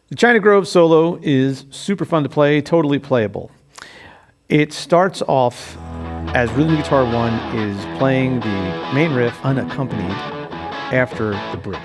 The China Grove solo is super fun to play, totally playable. It starts off as rhythm guitar 1 is playing the main riff unaccompanied after the bridge.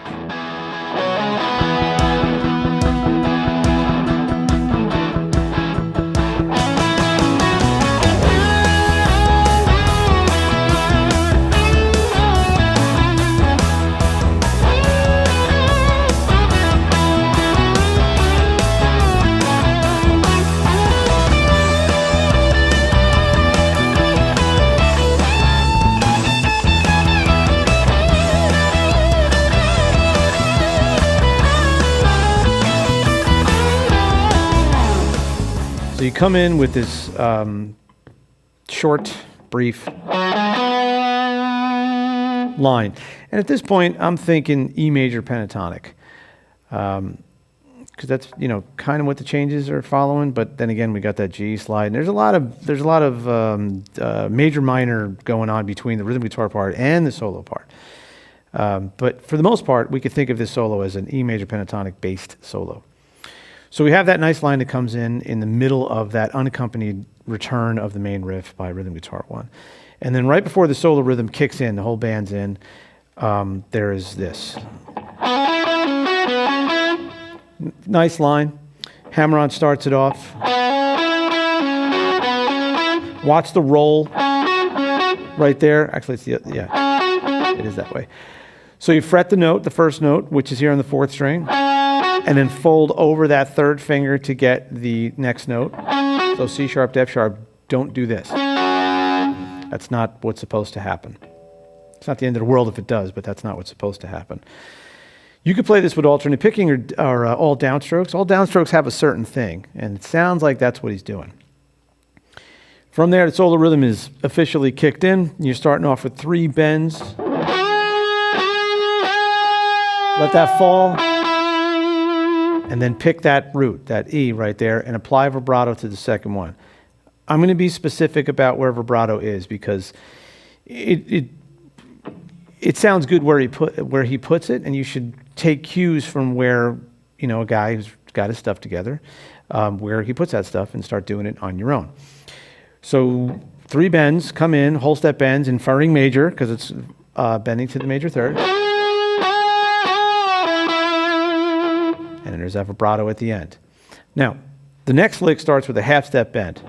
So you come in with this short, brief line. And at this point, I'm thinking E major pentatonic. Because that's, kind of what the changes are following. But then again, we got that G slide. And there's a lot of major minor going on between the rhythm guitar part and the solo part. But for the most part, we could think of this solo as an E major pentatonic based solo. So we have that nice line that comes in the middle of that unaccompanied return of the main riff by rhythm guitar 1. And then right before the solo rhythm kicks in, the whole band's in, there is this. Nice line. Hammer-on starts it off. Watch the roll right there. Actually, it is that way. So you fret the note, the first note, which is here on the 4th string. And then fold over that 3rd finger to get the next note. So C sharp to F sharp, don't do this. That's not what's supposed to happen. It's not the end of the world if it does, but that's not what's supposed to happen. You could play this with alternate picking or all downstrokes. All downstrokes have a certain thing, and it sounds like that's what he's doing. From there, the solo rhythm is officially kicked in. You're starting off with 3 bends. Let that fall. And then pick that root, that E right there, and apply vibrato to the second one. I'm going to be specific about where vibrato is because it sounds good where he puts it, and you should take cues from where a guy who's got his stuff together, where he puts that stuff, and start doing it on your own. So 3 bends come in, whole step bends, inferring major because it's bending to the major 3rd. And then there's that vibrato at the end. Now, the next lick starts with a half-step bend.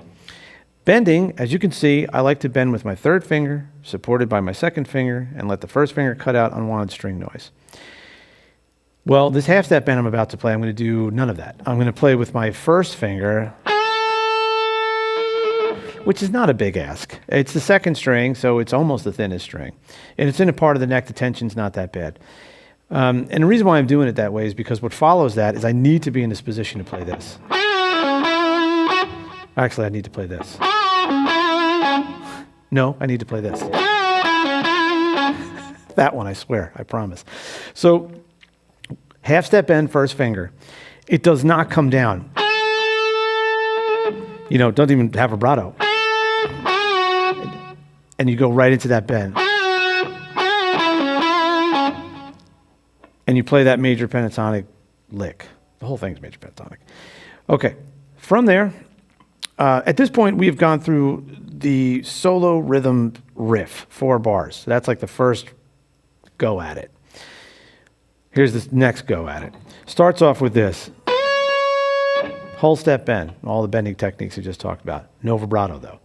Bending, as you can see, I like to bend with my 3rd finger, supported by my 2nd finger, and let the 1st finger cut out unwanted string noise. Well, this half-step bend I'm about to play, I'm going to do none of that. I'm going to play with my 1st finger, which is not a big ask. It's the 2nd string, so it's almost the thinnest string. And it's in a part of the neck, the tension's not that bad. And the reason why I'm doing it that way is because what follows that is I need to be in this position to play this. Actually, I need to play this. No, I need to play this. That one, I swear, I promise. So, half-step bend, 1st finger. It does not come down. Don't even have vibrato. And you go right into that bend. And you play that major pentatonic lick. The whole thing's major pentatonic. Okay, from there, at this point, we have gone through the solo rhythm riff, 4 bars. So that's like the first go at it. Here's the next go at it. Starts off with this. Whole step bend, all the bending techniques we just talked about. No vibrato, though.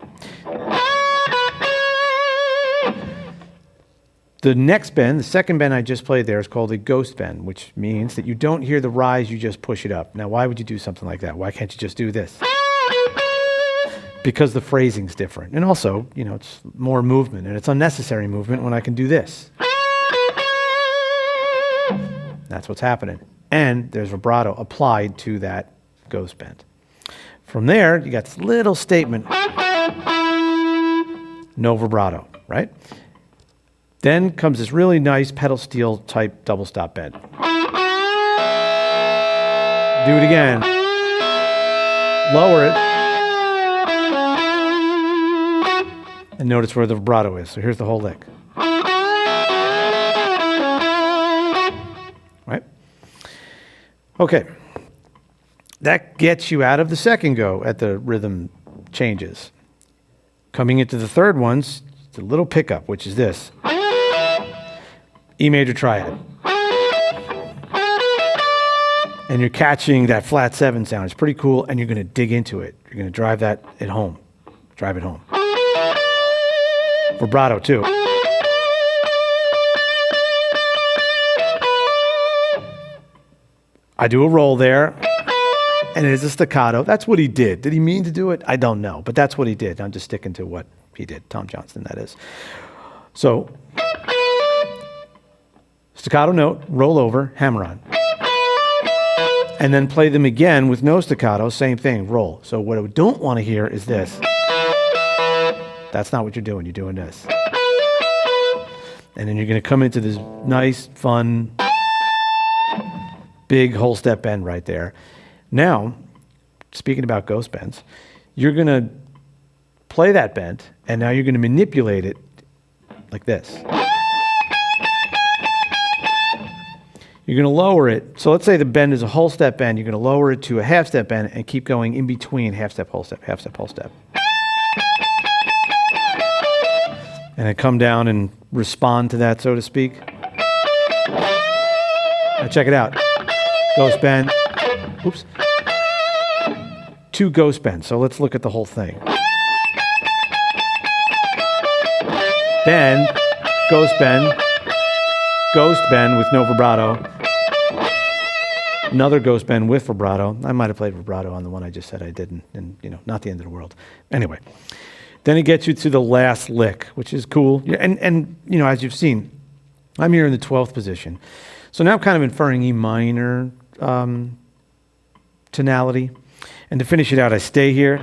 The next bend, the 2nd bend I just played there, is called a ghost bend, which means that you don't hear the rise, you just push it up. Now, why would you do something like that? Why can't you just do this? Because the phrasing's different. And also, it's more movement, and it's unnecessary movement when I can do this. That's what's happening. And there's vibrato applied to that ghost bend. From there, you got this little statement. No vibrato, right? Then comes this really nice pedal steel type double stop bend. Do it again. Lower it. And notice where the vibrato is. So here's the whole lick. Right? Okay. That gets you out of the second go at the rhythm changes. Coming into the third one's a little pickup, which is this. E major triad. And you're catching that flat 7 sound. It's pretty cool, and you're going to dig into it. You're going to drive that at home. Drive it home. Vibrato, too. I do a roll there, and it is a staccato. That's what he did. Did he mean to do it? I don't know, but that's what he did. I'm just sticking to what he did. Tom Johnston, that is. So, staccato note, roll over, hammer on. And then play them again with no staccato, same thing, roll. So what I don't want to hear is this. That's not what you're doing this. And then you're going to come into this nice, fun, big whole step bend right there. Now, speaking about ghost bends, you're going to play that bend, and now you're going to manipulate it like this. You're going to lower it. So let's say the bend is a whole step bend. You're going to lower it to a half step bend and keep going in between half step, whole step, half step, whole step. And then come down and respond to that, so to speak. Now check it out. Ghost bend. Oops. 2 ghost bends. So let's look at the whole thing. Bend, ghost bend with no vibrato. Another ghost bend with vibrato. I might have played vibrato on the one I just said I didn't, and not the end of the world. Anyway, then it gets you to the last lick, which is cool. And as you've seen, I'm here in the 12th position. So now I'm kind of inferring E minor tonality. And to finish it out, I stay here.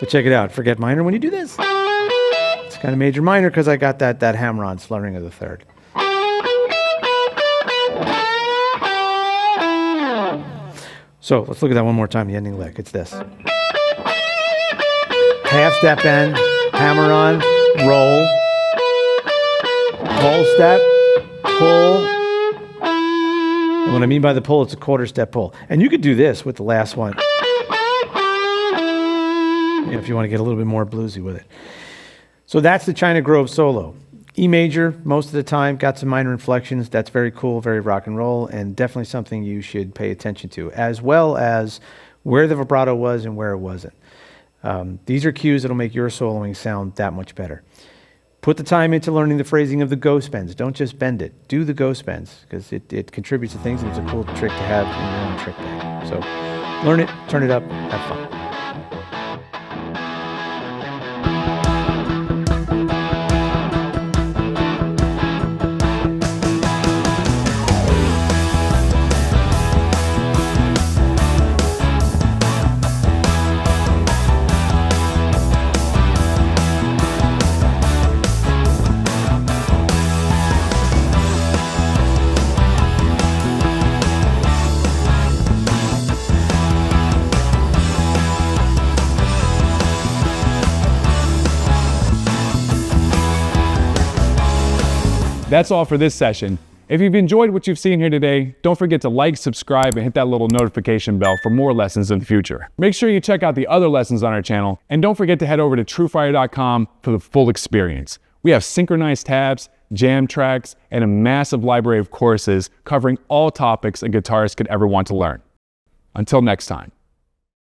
But check it out, forget minor when you do this. It's kind of major minor because I got that hammer-on slurring of the third. So let's look at that one more time, the ending lick. It's this. Half step bend, hammer on, roll, whole step, pull. And what I mean by the pull, it's a quarter step pull. And you could do this with the last one. If you want to get a little bit more bluesy with it. So that's the China Grove solo. E major, most of the time, got some minor inflections. That's very cool, very rock and roll, and definitely something you should pay attention to, as well as where the vibrato was and where it wasn't. These are cues that'll make your soloing sound that much better. Put the time into learning the phrasing of the ghost bends. Don't just bend it. Do the ghost bends, because it contributes to things, and it's a cool trick to have in your own trick bag. So learn it, turn it up, have fun. That's all for this session. If you've enjoyed what you've seen here today, don't forget to like, subscribe, and hit that little notification bell for more lessons in the future. Make sure you check out the other lessons on our channel, and don't forget to head over to TrueFire.com for the full experience. We have synchronized tabs, jam tracks, and a massive library of courses covering all topics a guitarist could ever want to learn. Until next time.